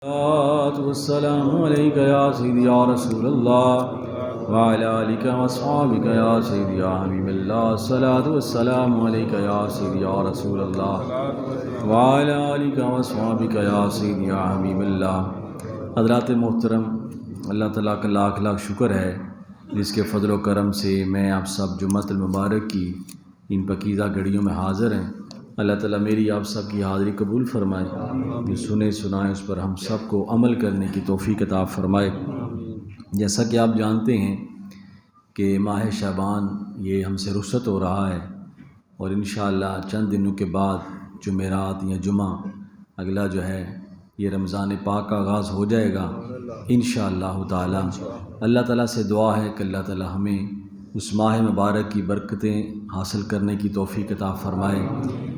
الصلاة والسلام عليك يا سيدي يا رسول الله وعلى آلك وأصحابك يا سيدي يا حبيب الله. الصلاة والسلام عليك يا سيدي يا رسول الله وعلى آلك وأصحابك يا سيدي يا حبيب الله. حضرات محترم، اللہ تعالیٰ کا لاکھ لاکھ شکر ہے جس کے فضل و کرم سے میں آپ سب جمعۃ المبارک کی ان پاکیزہ گھڑیوں میں حاضر ہیں. اللہ تعالیٰ میری آپ سب کی حاضری قبول فرمائے، جو سنے سنائے اس پر ہم سب کو عمل کرنے کی توفیق عطا فرمائے. جیسا کہ آپ جانتے ہیں کہ ماہ شعبان یہ ہم سے رخصت ہو رہا ہے اور انشاءاللہ چند دنوں کے بعد جمعرات یا جمعہ اگلا جو ہے یہ رمضان پاک کا آغاز ہو جائے گا انشاءاللہ تعالی. اللہ تعالیٰ سے دعا ہے کہ اللہ تعالیٰ ہمیں اس ماہ مبارک کی برکتیں حاصل کرنے کی توفیق عطا فرمائے،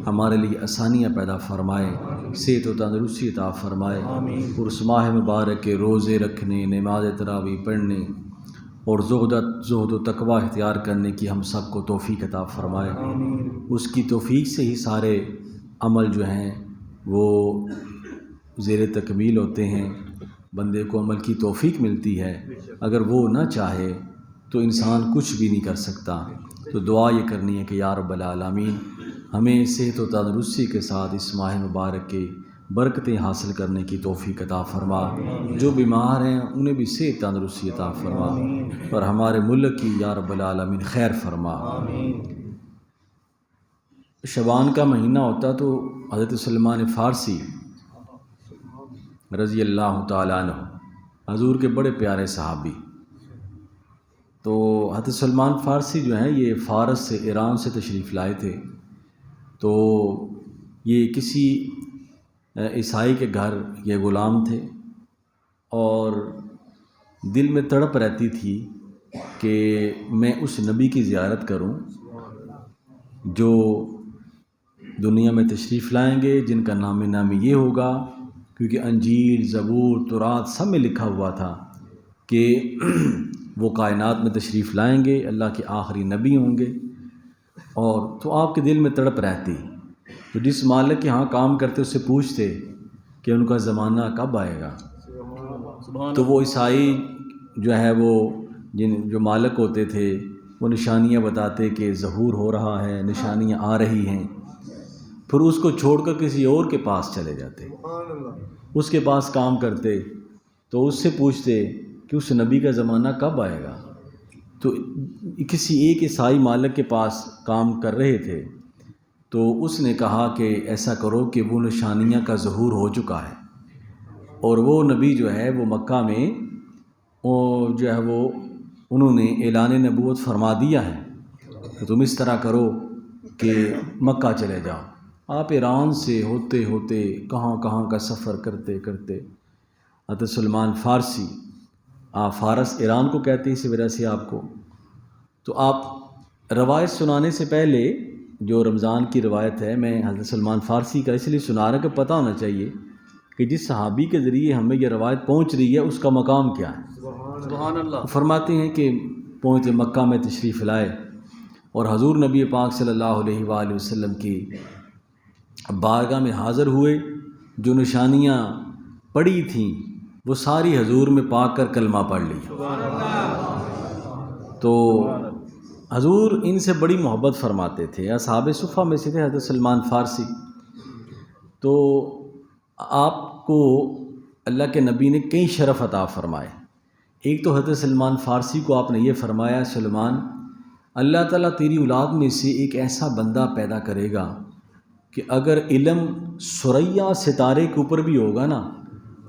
ہمارے لیے آسانیاں پیدا فرمائے، صحت و تندرستی عطا فرمائے، اور اس ماہ مبارک کے روزے رکھنے، نماز تراویح پڑھنے اور زہد و تقوی اختیار کرنے کی ہم سب کو توفیق عطا فرمائے. اس کی توفیق سے ہی سارے عمل جو ہیں وہ زیر تکمیل ہوتے ہیں، بندے کو عمل کی توفیق ملتی ہے. اگر وہ نہ چاہے تو انسان کچھ بھی نہیں کر سکتا. تو دعا یہ کرنی ہے کہ یا رب العالمین ہمیں صحت و تندرستی کے ساتھ اس ماہ مبارک کے برکتیں حاصل کرنے کی توفیق عطا فرما. جو بیمار ہیں انہیں بھی صحت تندرستی عطا فرما، اور ہمارے ملک کی یا رب العالمین خیر فرما. شعبان کا مہینہ ہوتا تو حضرت سلمان فارسی رضی اللہ تعالیٰ عنہ حضور کے بڑے پیارے صحابی، تو حضرت سلمان فارسی جو ہیں یہ فارس سے ایران سے تشریف لائے تھے. تو یہ کسی عیسائی کے گھر یہ غلام تھے اور دل میں تڑپ رہتی تھی کہ میں اس نبی کی زیارت کروں جو دنیا میں تشریف لائیں گے، جن کا نام یہ ہوگا، کیونکہ انجیل، زبور، تورات سب میں لکھا ہوا تھا کہ وہ کائنات میں تشریف لائیں گے، اللہ کے آخری نبی ہوں گے. اور تو آپ کے دل میں تڑپ رہتی. تو جس مالک کے ہاں کام کرتے اس سے پوچھتے کہ ان کا زمانہ کب آئے گا. تو وہ عیسائی جو ہے وہ جو مالک ہوتے تھے وہ نشانیاں بتاتے کہ ظہور ہو رہا ہے، نشانیاں آ رہی ہیں. پھر اس کو چھوڑ کر کسی اور کے پاس چلے جاتے، اس کے پاس کام کرتے تو اس سے پوچھتے کہ اس نبی کا زمانہ کب آئے گا. تو کسی ایک عیسائی مالک کے پاس کام کر رہے تھے تو اس نے کہا کہ ایسا کرو کہ وہ نشانیاں کا ظہور ہو چکا ہے اور وہ نبی جو ہے وہ مکہ میں جو ہے وہ انہوں نے اعلان نبوت فرما دیا ہے. تو تم اس طرح کرو کہ مکہ چلے جاؤ. آپ ایران سے ہوتے ہوتے کہاں کہاں کا سفر کرتے کرتے حضرت سلمان فارسی، آپ فارس ایران کو کہتے ہیں اسی وجہ سے آپ کو. تو آپ روایت سنانے سے پہلے جو رمضان کی روایت ہے میں حضرت سلمان فارسی کا اس لیے سنا رہا کہ پتہ ہونا چاہیے کہ جس صحابی کے ذریعے ہمیں یہ روایت پہنچ رہی ہے اس کا مقام کیا ہے. سبحان اللہ. فرماتے ہیں کہ پہنچے مکہ میں تشریف لائے اور حضور نبی پاک صلی اللہ علیہ وآلہ وسلم کی بارگاہ میں حاضر ہوئے. جو نشانیاں پڑی تھیں وہ ساری حضور میں پا کر کلمہ پڑھ لی. تو حضور ان سے بڑی محبت فرماتے تھے. اصحاب صفہ میں سے تھے حضرت سلمان فارسی. تو آپ کو اللہ کے نبی نے کئی شرف عطا فرمائے. ایک تو حضرت سلمان فارسی کو آپ نے یہ فرمایا، سلمان اللہ تعالیٰ تیری اولاد میں سے ایک ایسا بندہ پیدا کرے گا کہ اگر علم ثریا ستارے کے اوپر بھی ہوگا نا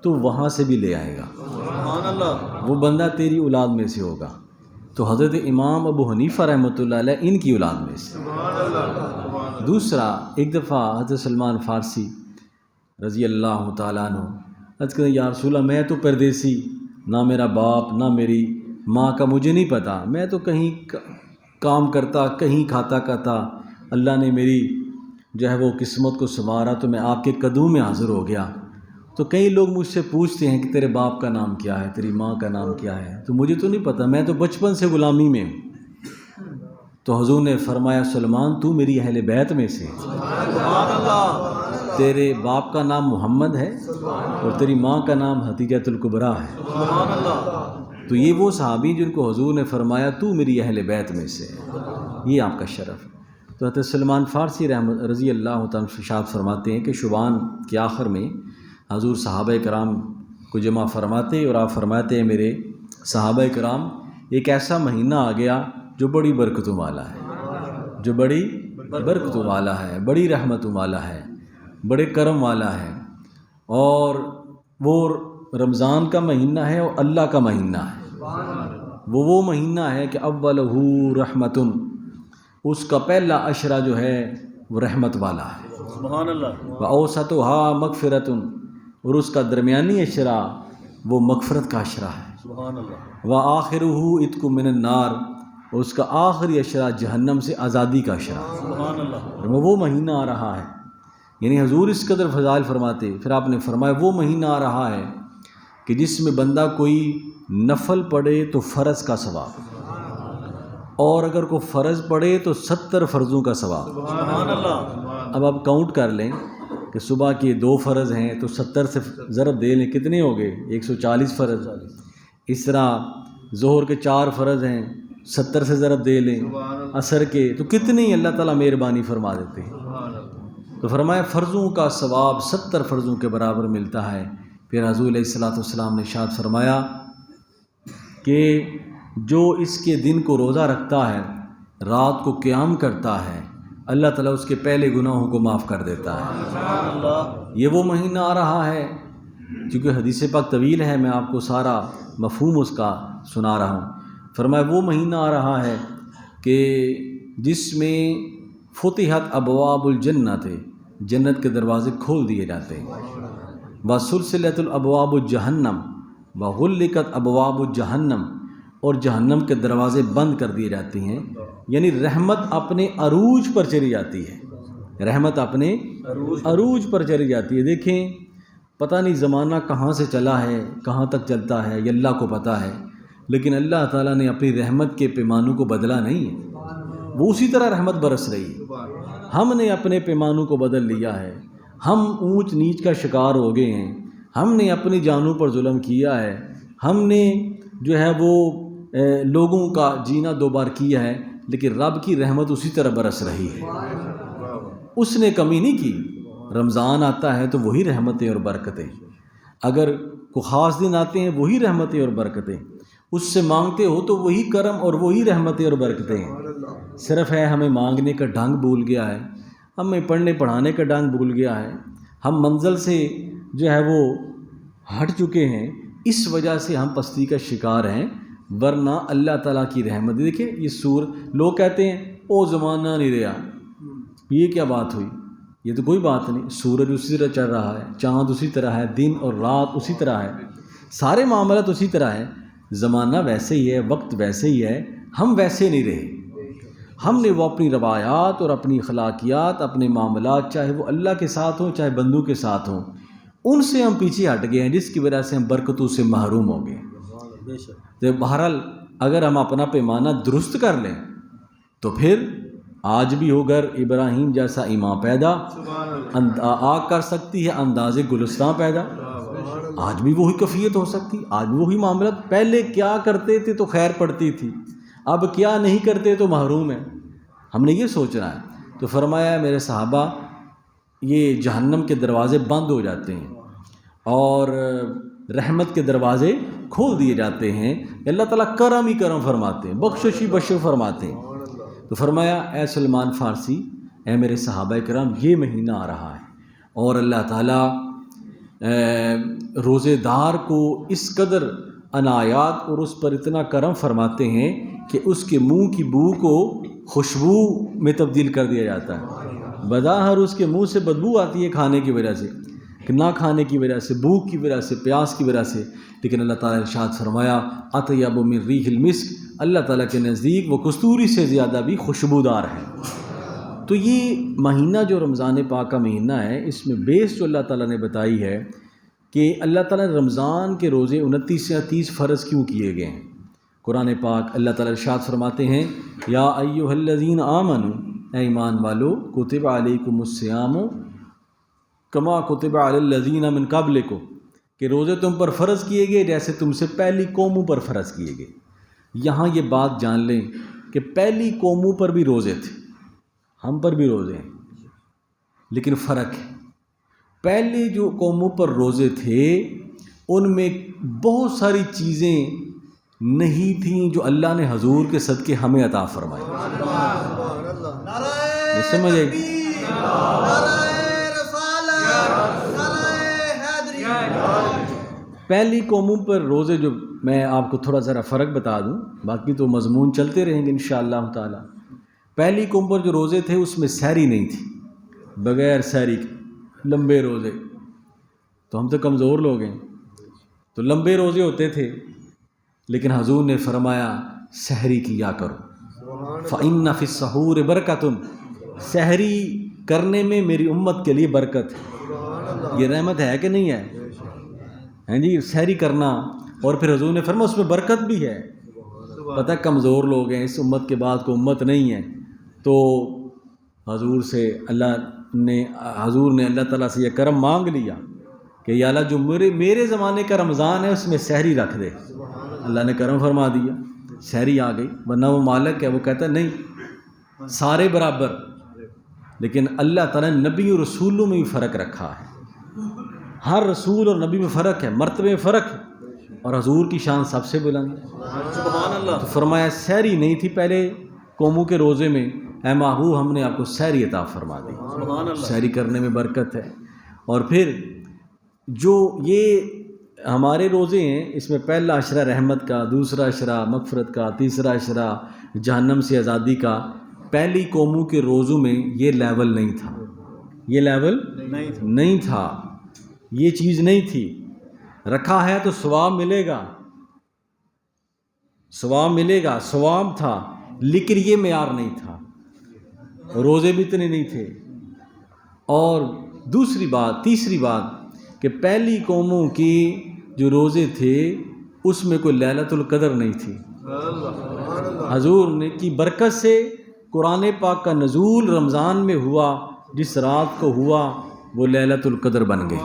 تو وہاں سے بھی لے آئے گا. سبحان اللہ. وہ بندہ تیری اولاد میں سے ہوگا. تو حضرت امام ابو حنیفہ رحمۃ اللہ علیہ ان کی اولاد میں سے. سبحان اللہ. دوسرا، ایک دفعہ حضرت سلمان فارسی رضی اللہ تعالیٰ عنہ عرض کریں یا رسول اللہ میں تو پردیسی، نہ میرا باپ نہ میری ماں کا مجھے نہیں پتہ، میں تو کہیں کام کرتا کہیں کھاتا کھاتا، اللہ نے میری جو ہے وہ قسمت کو سنوارا تو میں آپ کے قدموں میں حاضر ہو گیا. تو کئی لوگ مجھ سے پوچھتے ہیں کہ تیرے باپ کا نام کیا ہے، تیری ماں کا نام کیا ہے، تو مجھے تو نہیں پتہ، میں تو بچپن سے غلامی میں ہوں. تو حضور نے فرمایا سلمان تو میری اہل بیت میں سے. سبحان اللہ. تیرے باپ کا نام محمد ہے اور تیری ماں کا نام حتیجۃ الکبریٰ ہے۔ تو یہ وہ صحابی جن کو حضور نے فرمایا تو میری اہل بیت میں سے ہے، یہ آپ کا شرف ہے۔ تو حضرت سلمان فارسی رضی اللہ تعالیٰ ارشاد فرماتے ہیں کہ شعبان کے آخر میں حضور صحابہ کرام کو جمع فرماتے اور آپ فرماتے ہیں میرے صحابہ کرام ایک ایسا مہینہ آ گیا جو بڑی برکتوں والا ہے، جو بڑی برکتوں والا ہے، بڑی رحمتوں والا ہے، بڑے کرم والا ہے، اور وہ رمضان کا مہینہ ہے اور اللہ کا مہینہ ہے۔ وہ مہینہ ہے کہ اولہ رحمتن، اس کا پہلا عشرہ جو ہے وہ رحمت والا ہے، سبحان اللہ، وَأَوْسَطُهَا مَغْفِرَةٌ، اور اس کا درمیانی عشرہ وہ مغفرت کا عشرہ ہے، سبحان اللہ، وَآخِرُهُ عِتْقٌ مِّنَ النَّارِ، اور اس کا آخری عشرہ جہنم سے آزادی کا عشرہ ہے۔ سبحان اللہ، وہ مہینہ آ رہا ہے، یعنی حضور اس قدر فضائل فرماتے، پھر آپ نے فرمایا وہ مہینہ آ رہا ہے کہ جس میں بندہ کوئی نفل پڑھے تو فرض کا ثواب، اور اگر کوئی فرض پڑھے تو 70 فرضوں کا ثواب۔ سبحان اللہ، اب آپ کاؤنٹ کر لیں کہ صبح کے 2 فرض ہیں تو 70 سے ضرب دے لیں، کتنے ہو گئے؟ 140 فرض۔ اس طرح ظہر کے 4 فرض ہیں، 70 سے ضرب دے لیں، عصر کے تو کتنے ہی اللہ تعالیٰ مہربانی فرما دیتے ہیں۔ تو فرمایا فرضوں کا ثواب 70 فرضوں کے برابر ملتا ہے۔ پھر حضور علیہ الصلوۃ والسلام نے ارشاد فرمایا کہ جو اس کے دن کو روزہ رکھتا ہے، رات کو قیام کرتا ہے، اللہ تعالیٰ اس کے پہلے گناہوں کو معاف کر دیتا ہے۔ یہ وہ مہینہ آ رہا ہے، چونکہ حدیث پاک طویل ہے، میں آپ کو سارا مفہوم اس کا سنا رہا ہوں۔ فرمایا وہ مہینہ آ رہا ہے کہ جس میں فتحت ابواب الجنت، جنت کے دروازے کھول دیے جاتے ہیں، وسلسلۃ الابواب جہنم، وغلقت ابواب جہنم، اور جہنم کے دروازے بند کر دیے جاتے ہیں، یعنی رحمت اپنے عروج پر چلی جاتی ہے، رحمت اپنے عروج پر چلی جاتی ہے۔ دیکھیں پتہ نہیں زمانہ کہاں سے چلا ہے، کہاں تک چلتا ہے، یہ اللہ کو پتہ ہے، لیکن اللہ تعالیٰ نے اپنی رحمت کے پیمانوں کو بدلا نہیں ہے، وہ اسی طرح رحمت برس رہی ہے۔ ہم نے اپنے پیمانوں کو بدل لیا ہے، ہم اونچ نیچ کا شکار ہو گئے ہیں، ہم نے اپنی جانوں پر ظلم کیا ہے، ہم نے جو ہے وہ لوگوں کا جینا 2 بار کیا ہے، لیکن رب کی رحمت اسی طرح برس رہی ہے، اس نے کمی نہیں کی۔ رمضان آتا ہے تو وہی رحمتیں اور برکتیں، اگر کوئی خاص دن آتے ہیں وہی رحمتیں اور برکتیں، اس سے مانگتے ہو تو وہی کرم اور وہی رحمتیں اور برکتیں ہیں۔ صرف ہے ہمیں مانگنے کا ڈھنگ بھول گیا ہے، ہمیں پڑھنے پڑھانے کا ڈھنگ بھول گیا ہے، ہم منزل سے جو ہے وہ ہٹ چکے ہیں، اس وجہ سے ہم پستی کا شکار ہیں، ورنہ اللہ تعالیٰ کی رحمت۔ دیکھیں یہ لوگ کہتے ہیں او زمانہ نہیں رہا، یہ کیا بات ہوئی؟ یہ تو کوئی بات نہیں، سورج اسی طرح چل رہا ہے، چاند اسی طرح ہے، دن اور رات اسی طرح ہے، سارے معاملات اسی طرح ہیں، زمانہ ویسے ہی ہے، وقت ویسے ہی ہے، ہم ویسے نہیں رہے۔ ہم نے وہ اپنی روایات اور اپنی اخلاقیات، اپنے معاملات، چاہے وہ اللہ کے ساتھ ہوں چاہے بندوں کے ساتھ ہوں، ان سے ہم پیچھے ہٹ گئے ہیں، جس کی وجہ سے ہم برکتوں سے محروم ہو گئے۔ تو بہرحال اگر ہم اپنا پیمانہ درست کر لیں تو پھر آج بھی ہو گر ابراہیم جیسا ایمان پیدا، آگ کر سکتی ہے انداز گلستان پیدا، آج بھی وہی کفیت ہو سکتی، آج بھی وہی معاملات۔ پہلے کیا کرتے تھے تو خیر پڑتی تھی، اب کیا نہیں کرتے تو محروم ہے، ہم نے یہ سوچنا ہے۔ تو فرمایا میرے صحابہ یہ جہنم کے دروازے بند ہو جاتے ہیں اور رحمت کے دروازے کھول دیے جاتے ہیں، اللہ تعالیٰ کرم ہی کرم فرماتے ہیں، بخشش ہی بخشش فرماتے ہیں۔ تو فرمایا اے سلمان فارسی، اے میرے صحابہ کرام، یہ مہینہ آ رہا ہے اور اللہ تعالیٰ روزے دار کو اس قدر عنایات اور اس پر اتنا کرم فرماتے ہیں کہ اس کے منہ کی بو کو خوشبو میں تبدیل کر دیا جاتا ہے۔ بظاہر اس کے منہ سے بدبو آتی ہے کھانے کی وجہ سے، کہ نہ کھانے کی وجہ سے، بھوک کی وجہ سے، پیاس کی وجہ سے، لیکن اللہ تعالیٰ نے ارشاد فرمایا اطیب من ریح المسک، اللہ تعالیٰ کے نزدیک وہ کستوری سے زیادہ بھی خوشبودار ہے۔ تو یہ مہینہ جو رمضان پاک کا مہینہ ہے، اس میں بیس جو اللہ تعالیٰ نے بتائی ہے کہ اللہ تعالیٰ نے رمضان کے روزے 29 سے 30 فرض کیوں کیے گئے ہیں۔ قرآن پاک اللہ تعالیٰ ارشاد فرماتے ہیں یا ایھا الذین آمنوا، اے ایمان والو، کتب علیکم الصیام، کما کتب علی الذین من قبلکم، کہ روزے تم پر فرض کیے گئے جیسے تم سے پہلی قوموں پر فرض کیے گئے۔ یہاں یہ بات جان لیں کہ پہلی قوموں پر بھی روزے تھے، ہم پر بھی روزے ہیں، لیکن فرق ہے۔ پہلی جو قوموں پر روزے تھے ان میں بہت ساری چیزیں نہیں تھیں جو اللہ نے حضور کے صدقے ہمیں عطا فرمائی۔ یہ سمجھ آئی؟ پہلی قوموں پر روزے جو میں آپ کو تھوڑا ذرا فرق بتا دوں، باقی تو مضمون چلتے رہیں گے انشاءاللہ تعالی۔ پہلی قوم پر جو روزے تھے اس میں سحری نہیں تھی، بغیر سحری کے لمبے روزے۔ تو ہم تو کمزور لوگ ہیں، تو لمبے روزے ہوتے تھے، لیکن حضور نے فرمایا سحری کیا کرو، فَإِنَّ فِي السَّحُورِ بَرَکَةٌ، سحری کرنے میں میری امت کے لیے برکت ہے۔ یہ رحمت ہے کہ نہیں ہے؟ ہیں جی، سحری کرنا، اور پھر حضور نے فرمایا اس میں برکت بھی ہے۔ پتہ کمزور لوگ ہیں، اس امت کے بعد کوئی امت نہیں ہے، تو حضور نے اللہ تعالیٰ سے یہ کرم مانگ لیا کہ یا اللہ جو میرے زمانے کا رمضان ہے اس میں سحری رکھ دے۔ اللہ نے کرم فرما دیا، سحری آ گئی، ورنہ وہ مالک ہے، وہ کہتا ہے نہیں سارے برابر، لیکن اللہ تعالیٰ نے نبی اور رسولوں میں بھی فرق رکھا ہے۔ ہر رسول اور نبی میں فرق ہے، مرتبے میں فرق ہے، اور حضور کی شان سب سے بلند ہے۔ سبحان اللہ۔ تو فرمایا سحری نہیں تھی پہلے قوموں کے روزے میں، اے محبوب ہم نے آپ کو سحری عطا فرما دی۔ سبحان اللہ۔ سحری کرنے میں برکت ہے۔ اور پھر جو یہ ہمارے روزے ہیں اس میں پہلا عشرہ رحمت کا، دوسرا عشرہ مغفرت کا، تیسرا عشرہ جہنم سے آزادی کا، پہلی قوموں کے روزوں میں یہ لیول نہیں تھا، یہ لیول نہیں تھا، یہ چیز نہیں تھی۔ رکھا ہے تو ثواب ملے گا، ثواب ملے گا، ثواب تھا، لیکن یہ معیار نہیں تھا، روزے بھی اتنے نہیں تھے۔ اور تیسری بات کہ پہلی قوموں کی جو روزے تھے اس میں کوئی لیلۃ القدر نہیں تھی۔ حضور نے کی برکت سے قرآن پاک کا نزول رمضان میں ہوا، جس رات کو ہوا وہ لیلۃ القدر بن گئی۔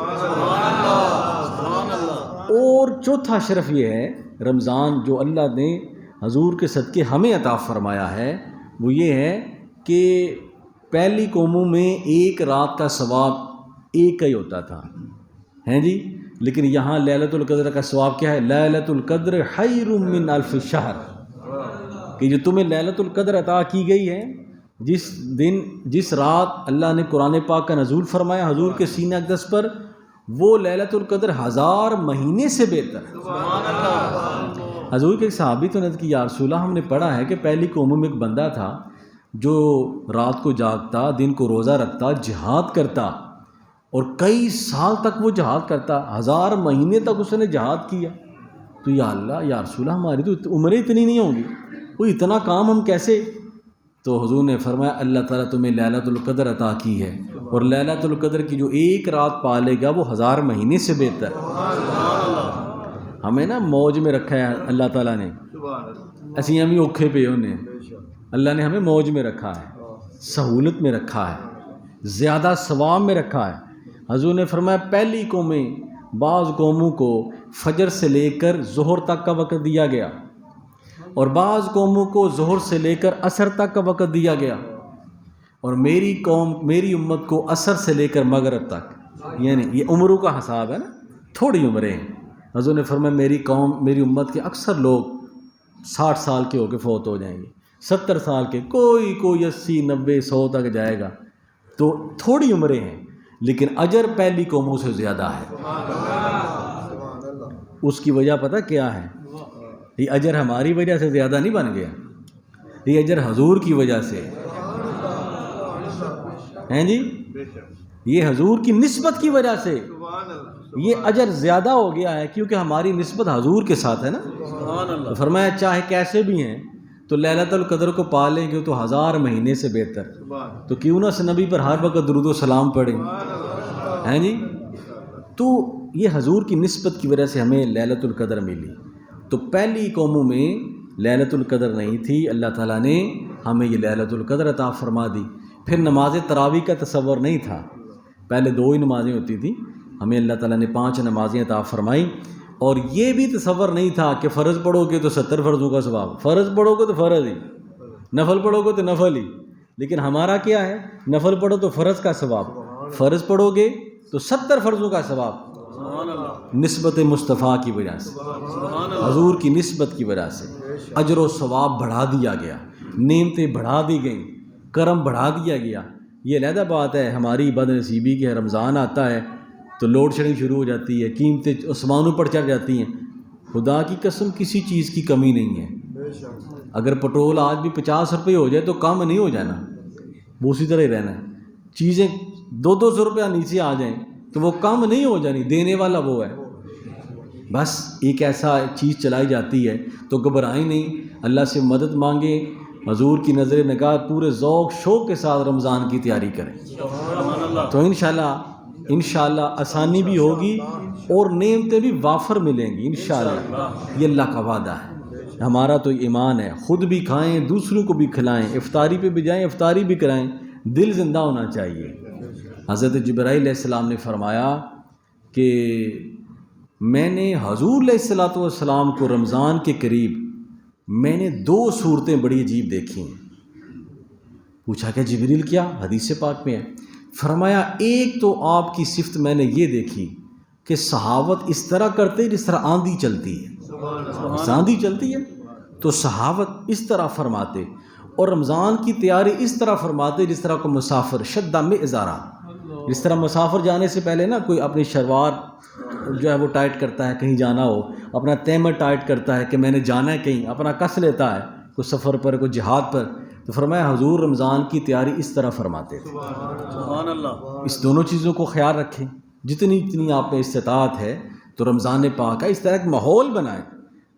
اور چوتھا شرف یہ ہے رمضان جو اللہ نے حضور کے صدقے ہمیں عطا فرمایا ہے، وہ یہ ہے کہ پہلی قوموں میں ایک رات کا ثواب ایک ہی ہوتا تھا، ہیں جی، لیکن یہاں لیلۃ القدر کا ثواب کیا ہے؟ لیلۃ القدر خیر من الف شہر، کہ جو تمہیں لیلۃ القدر عطا کی گئی ہے، جس رات اللہ نے قرآن پاک کا نزول فرمایا حضور کے سینہ اقدس پر، وہ لیلۃ القدر 1000 مہینے سے بہتر ہے۔ سبحان اللہ۔ حضور کے ایک صحابی تو نے کہ یا رسول اللہ ہم نے پڑھا ہے کہ پہلی قوموں میں ایک بندہ تھا جو رات کو جاگتا، دن کو روزہ رکھتا، جہاد کرتا، اور کئی سال تک وہ جہاد کرتا، 1000 مہینے تک اس نے جہاد کیا۔ تو یا اللہ یا رسول اللہ ہماری تو عمریں اتنی نہیں ہوں گی، وہ اتنا کام ہم کیسے؟ تو حضور نے فرمایا اللہ تعالیٰ تمہیں لیلۃ القدر عطا کی ہے، اور لیلۃ القدر کی جو ایک رات پالے گا وہ 1000 مہینے سے بہتر ہے۔ ہمیں نا موج میں رکھا ہے اللہ تعالیٰ نے، اسی ہم ہی اوکھے پہ انہیں اللہ نے ہمیں موج میں رکھا ہے، سہولت میں رکھا ہے، زیادہ ثواب میں رکھا ہے۔ حضور نے فرمایا پہلی قومیں، بعض قوموں کو فجر سے لے کر ظہر تک کا وقت دیا گیا، اور بعض قوموں کو ظہر سے لے کر عصر تک کا وقت دیا گیا، اور میری قوم میری امت کو عصر سے لے کر مغرب تک، یعنی یہ عمروں کا حساب ہے نا، تھوڑی عمریں ہیں۔ حضور نے فرمایا میری امت کے اکثر لوگ 60 سال کے ہو کے فوت ہو جائیں گے، 70 سال کے، کوئی 80 90 100 تک جائے گا، تو تھوڑی عمریں ہیں، لیکن اجر پہلی قوموں سے زیادہ ہے۔ اس کی وجہ پتہ کیا ہے؟ یہ اجر ہماری وجہ سے زیادہ نہیں بن گیا، یہ اجر حضور کی وجہ سے ہیں جی، یہ حضور کی نسبت کی وجہ سے یہ اجر زیادہ ہو گیا ہے، کیونکہ ہماری نسبت حضور کے ساتھ ہے نا۔ تو فرمایا چاہے کیسے بھی ہیں تو لیلۃ القدر کو پا لیں گے تو 1000 مہینے سے بہتر، تو کیوں نہ نبی پر ہر وقت درود و سلام پڑھیں، ہیں جی۔ تو یہ حضور کی نسبت کی وجہ سے ہمیں لیلۃ القدر ملی۔ تو پہلی قوموں میں لیلۃ القدر نہیں تھی، اللہ تعالیٰ نے ہمیں یہ لیلۃ القدر عطا فرما دی۔ پھر نماز تراویح کا تصور نہیں تھا، پہلے 2 ہی نمازیں ہوتی تھیں، ہمیں اللہ تعالیٰ نے 5 نمازیں عطا فرمائیں، اور یہ بھی تصور نہیں تھا کہ فرض پڑھو گے تو 70 فرضوں کا ثواب، فرض پڑھو گے تو فرض ہی، نفل پڑھو گے تو نفل ہی. لیکن ہمارا کیا ہے، نفل پڑھو تو فرض کا ثواب، فرض پڑھو گے تو 70 فرضوں کا ثواب. نسبت مصطفیٰ کی وجہ سے، حضور کی نسبت کی وجہ سے اجر و ثواب بڑھا دیا گیا، نعمتیں بڑھا دی گئیں، کرم بڑھا دیا گیا. یہ علیحدہ بات ہے ہماری بد نصیبی کی، رمضان آتا ہے تو لوڈ شیڈنگ شروع ہو جاتی ہے، قیمتیں آسمانوں پر چڑھ جاتی ہیں. خدا کی قسم کسی چیز کی کمی نہیں ہے. اگر پٹرول آج بھی 50 روپے ہو جائے تو کم نہیں ہو جانا، وہ اسی طرح ہی رہنا ہے. چیزیں 200 روپیہ نیچے آ جائیں تو وہ کم نہیں ہو جانی، دینے والا وہ ہے. بس ایک ایسا چیز چلائی جاتی ہے تو گھبرائیں نہیں، اللہ سے مدد مانگیں، حضور کی نظر نگاہ پورے ذوق شوق کے ساتھ رمضان کی تیاری کریں. تو انشاءاللہ آسانی بھی ہوگی اور نعمتیں بھی وافر ملیں گی انشاءاللہ. یہ اللہ کا وعدہ ہے. ہمارا تو ایمان ہے، خود بھی کھائیں دوسروں کو بھی کھلائیں، افطاری پہ بھی جائیں افطاری بھی کرائیں، دل زندہ ہونا چاہیے. حضرت جبرائیل علیہ السلام نے فرمایا کہ میں نے حضور علیہ السلام کو رمضان کے قریب میں نے 2 صورتیں بڑی عجیب دیکھی ہیں. پوچھا کہ جبریل کیا؟ حدیث پاک میں ہے. فرمایا ایک تو آپ کی صفت میں نے یہ دیکھی کہ صحاوت اس طرح کرتے جس طرح آندھی چلتی ہے. آندھی چلتی ہے تو صحاوت اس طرح فرماتے، اور رمضان کی تیاری اس طرح فرماتے جس طرح کو مسافر شدہ میں ازارہ، جس طرح مسافر جانے سے پہلے نا کوئی اپنی شلوار جو ہے وہ ٹائٹ کرتا ہے، کہیں جانا ہو اپنا تیمر ٹائٹ کرتا ہے کہ میں نے جانا ہے کہیں، اپنا کس لیتا ہے کوئی سفر پر کوئی جہاد پر. تو فرمایا حضور رمضان کی تیاری اس طرح فرماتے تھے. سبحان اللہ. اس دونوں چیزوں کو خیال رکھیں، جتنی آپ میں استطاعت ہے تو رمضان پاک ہے اس طرح ایک ماحول بنائیں.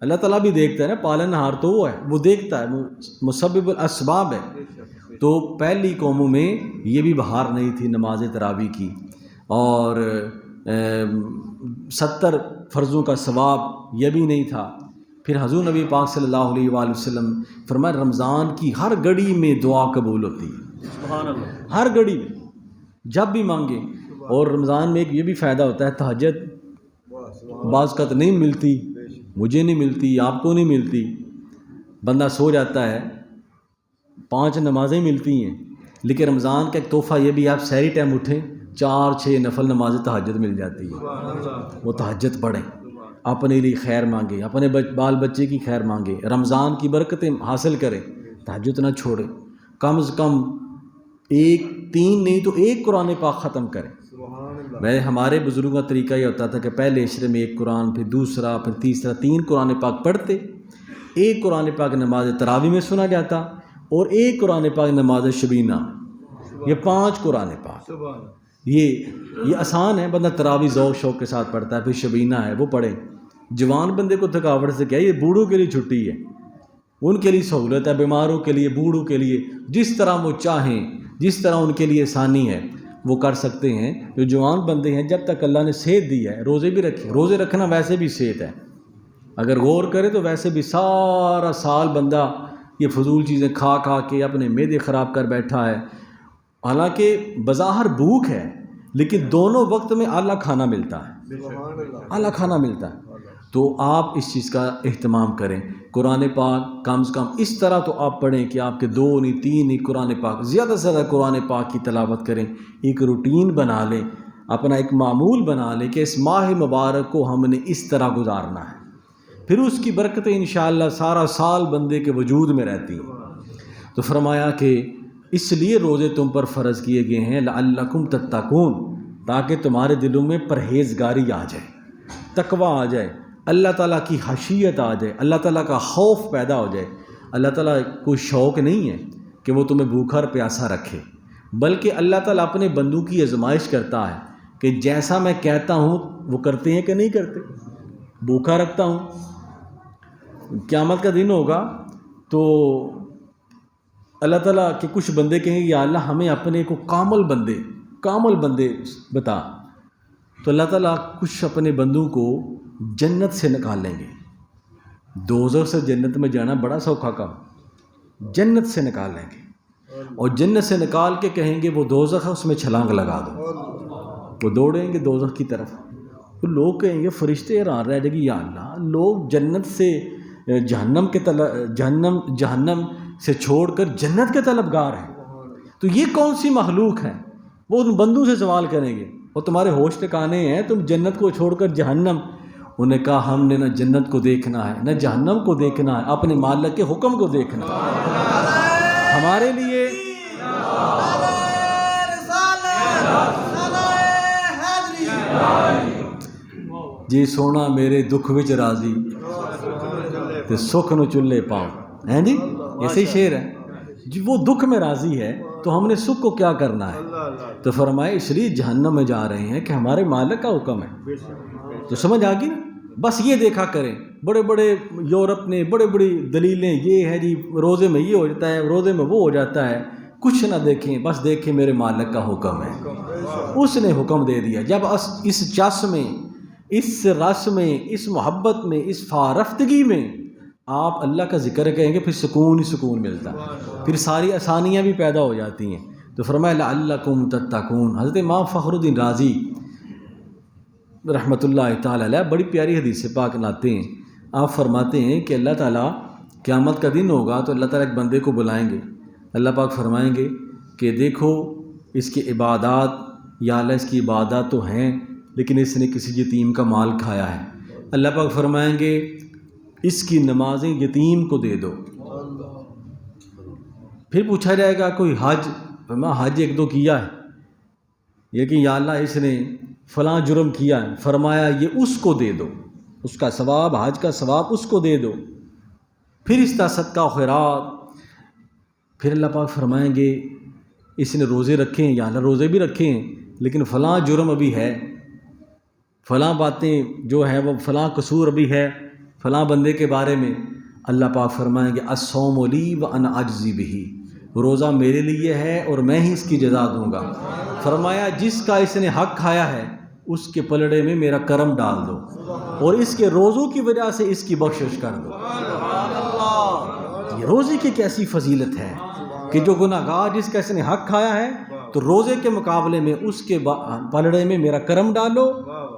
اللہ تعالیٰ بھی دیکھتا ہے نا، پالن ہار تو وہ ہے، وہ دیکھتا ہے، مسبب الاسباب ہے. تو پہلی قوموں میں یہ بھی بہار نہیں تھی نماز تراویح کی، اور 70 فرضوں کا ثواب یہ بھی نہیں تھا. پھر حضور نبی پاک صلی اللہ علیہ وآلہ وسلم فرمایا رمضان کی ہر گھڑی میں دعا قبول ہوتی ہے. سبحان اللہ. ہر گھڑی میں جب بھی مانگیں. اور رمضان میں ایک یہ بھی فائدہ ہوتا ہے، تہجد بعض اوقات نہیں ملتی، مجھے نہیں ملتی، آپ کو نہیں ملتی، بندہ سو جاتا ہے، 5 نمازیں ملتی ہیں. لیکن رمضان کا ایک تحفہ یہ بھی، آپ سحری ٹائم اٹھیں 4-6 نفل نماز تہجد مل جاتی ہے. وہ تہجد پڑھیں، اپنے لیے خیر مانگیں، اپنے بال بچے کی خیر مانگیں، رمضان کی برکتیں حاصل کریں. تہجد نہ چھوڑیں، کم از کم 3 نہیں تو 1 قرآن پاک ختم کریں. میں ہمارے بزرگوں کا طریقہ یہ ہوتا تھا کہ پہلے عشرے میں 1 قرآن، پھر دوسرا، پھر تیسرا، 3 قرآن پاک پڑھتے. 1 قرآن پاک نماز تراویح میں سنا جاتا، اور 1 قرآن پاک نماز شبینہ. یہ 5 قرآن پاک. یہ آسان ہے، بندہ تراویح ذوق شوق کے ساتھ پڑھتا ہے. پھر شبینہ ہے وہ پڑھیں. جوان بندے کو تھکاوٹ سے کیا، یہ بوڑھوں کے لیے چھٹی ہے، ان کے لیے سہولت ہے، بیماروں کے لیے، بوڑھوں کے لیے، جس طرح وہ چاہیں، جس طرح ان کے لیے آسانی ہے وہ کر سکتے ہیں. جو جوان بندے ہیں جب تک اللہ نے صحت دی ہے روزے بھی رکھیں. روزے رکھنا ویسے بھی صحت ہے، اگر غور کرے تو ویسے بھی سارا سال بندہ یہ فضول چیزیں کھا کھا کے اپنے معدے خراب کر بیٹھا ہے. حالانکہ بظاہر بھوک ہے لیکن دونوں وقت میں اعلیٰ کھانا ملتا ہے، اعلیٰ کھانا ملتا ہے. تو آپ اس چیز کا اہتمام کریں. قرآن پاک کم از کم اس طرح تو آپ پڑھیں کہ آپ کے 2 نہیں 3 نہیں قرآن پاک، زیادہ سے زیادہ قرآن پاک کی تلاوت کریں. ایک روٹین بنا لیں، اپنا ایک معمول بنا لیں کہ اس ماہ مبارک کو ہم نے اس طرح گزارنا ہے. پھر اس کی برکتیں انشاءاللہ سارا سال بندے کے وجود میں رہتی ہیں. تو فرمایا کہ اس لیے روزے تم پر فرض کیے گئے ہیں لعلکم تتقون، تاکہ تمہارے دلوں میں پرہیزگاری آ جائے، تقویٰ آ جائے، اللہ تعالیٰ کی خشیت آ جائے، اللہ تعالیٰ کا خوف پیدا ہو جائے. اللہ تعالیٰ کوئی شوق نہیں ہے کہ وہ تمہیں بھوکا اور پیاسا رکھے، بلکہ اللہ تعالیٰ اپنے بندوں کی آزمائش کرتا ہے کہ جیسا میں کہتا ہوں وہ کرتے ہیں کہ نہیں کرتے. بھوکا رکھتا ہوں، قیامت کا دن ہوگا تو اللہ تعالیٰ کے کچھ بندے کہیں گے یا اللہ ہمیں اپنے کو کامل بندے بتا. تو اللہ تعالیٰ کچھ اپنے بندوں کو جنت سے نکال لیں گے. دوزخ سے جنت میں جانا بڑا سوکھا کام، جنت سے نکال لیں گے، اور جنت سے نکال کے کہیں گے وہ دوزخ ہے اس میں چھلانگ لگا دو. وہ دوڑیں گے دوزخ کی طرف. تو لوگ کہیں گے فرشتے حیران رہ جائیں گے یا اللہ لوگ جنت سے جہنم سے چھوڑ کر جنت کے طلبگار ہیں، تو یہ کون سی مخلوق ہے؟ وہ ان بندوں سے سوال کریں گے اور تمہارے ہوش ٹھکانے ہیں، تم جنت کو چھوڑ کر جہنم. انہوں نے کہا ہم نے نہ جنت کو دیکھنا ہے نہ جہنم کو دیکھنا ہے، اپنے مالک کے حکم کو دیکھنا ہے. ہمارے لیے جی سونا میرے دکھ وچ راضی تے سکھ نو چلے پاؤں، ہیں جی ایسے ہی شعر ہے جی. وہ دکھ میں راضی ہے تو ہم نے سکھ کو کیا کرنا ہے؟ تو فرمائے اس لیے جہنم میں جا رہے ہیں کہ ہمارے مالک کا حکم ہے. تو سمجھ آ گئی نا؟ بس یہ دیکھا کریں بڑے بڑے یورپ نے بڑے بڑی دلیلیں یہ ہے جی روزے میں یہ ہو جاتا ہے روزے میں وہ ہو جاتا ہے، کچھ نہ دیکھیں بس دیکھیں میرے مالک کا حکم ہے. اس نے حکم دے دیا. جب اس چس میں اس رس میں اس محبت میں اس فارفتگی میں آپ اللہ کا ذکر کہیں گے پھر سکون ہی سکون ملتا ہے، پھر ساری آسانیاں بھی پیدا ہو جاتی ہیں. تو فرمایا لعلکم تتقون. حضرت امام فخر الدین رازی رحمۃ اللہ تعالی علیہ بڑی پیاری حدیث پاک لاتے ہیں. آپ فرماتے ہیں کہ اللہ تعالیٰ قیامت کا دن ہوگا تو اللہ تعالیٰ ایک بندے کو بلائیں گے. اللہ پاک فرمائیں گے کہ دیکھو اس کی عبادات یا اللہ اس کی عبادات تو ہیں لیکن اس نے کسی یتیم کا مال کھایا ہے. اللہ پاک فرمائیں گے اس کی نمازیں یتیم کو دے دو. پھر پوچھا جائے گا کوئی حج، حج ایک دو کیا ہے لیکن یا اللہ اس نے فلاں جرم کیا ہے، فرمایا یہ اس کو دے دو، اس کا ثواب حج کا ثواب اس کو دے دو. پھر اس کا صدقہ و خیرات. پھر اللہ پاک فرمائیں گے اس نے روزے رکھے ہیں یا اللہ روزے بھی رکھے ہیں لیکن فلاں جرم ابھی ہے، فلاں باتیں جو ہیں وہ فلاں قصور ابھی ہے فلاں بندے کے بارے میں. اللہ پاک فرمائیں گے الصوم لی وانا اجزی بہ، روزہ میرے لیے ہے اور میں ہی اس کی جزا دوں گا. فرمایا جس کا اس نے حق کھایا ہے اس کے پلڑے میں میرا کرم ڈال دو اور اس کے روزوں کی وجہ سے اس کی بخشش کر دو. یہ روزے کی کیسی فضیلت ہے کہ جو گناہ گار جس کا اس نے حق کھایا ہے تو روزے کے مقابلے میں اس کے پلڑے میں میرا کرم ڈالو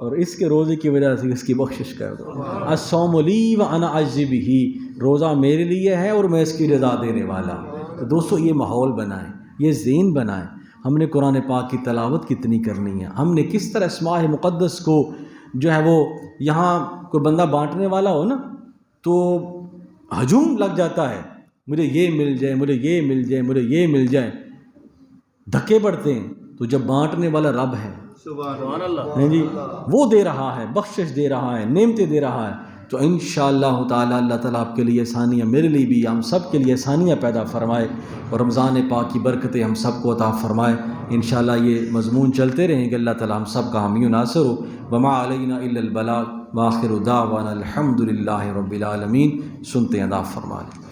اور اس کے روزے کی وجہ سے اس کی بخشش کر دو. الصوم لی وانا اجزی بہ، روزہ میرے لیے ہے اور میں اس کی رضا دینے والا. تو دوستو یہ ماحول بنائیں، یہ ذہن بنائیں. ہم نے قرآن پاک کی تلاوت کتنی کرنی ہے، ہم نے کس طرح اسماء مقدس کو جو ہے وہ یہاں کوئی بندہ بانٹنے والا ہو نا تو ہجوم لگ جاتا ہے، مجھے یہ مل جائے مجھے یہ مل جائے مجھے یہ مل جائے، دھکے پڑتے ہیں. تو جب بانٹنے والا رب ہے سبحان اللہ جی وہ دے رہا ہے، بخشش دے رہا ہے، نعمتیں دے رہا ہے، تو انشاءاللہ تعالی اللہ تعالیٰ آپ کے لیے آسانیاں، میرے لیے بھی ہم سب کے لیے آسانیاں پیدا فرمائے اور رمضان پاک کی برکتیں ہم سب کو عطا فرمائے. انشاءاللہ یہ مضمون چلتے رہیں گے. اللہ تعالیٰ ہم سب کا حامی و ناصر ہو. وما علینا الا البلاغ وآخر دعوانا الحمد للہ رب العالمین. سنتے ہیں ادا فرما لیں.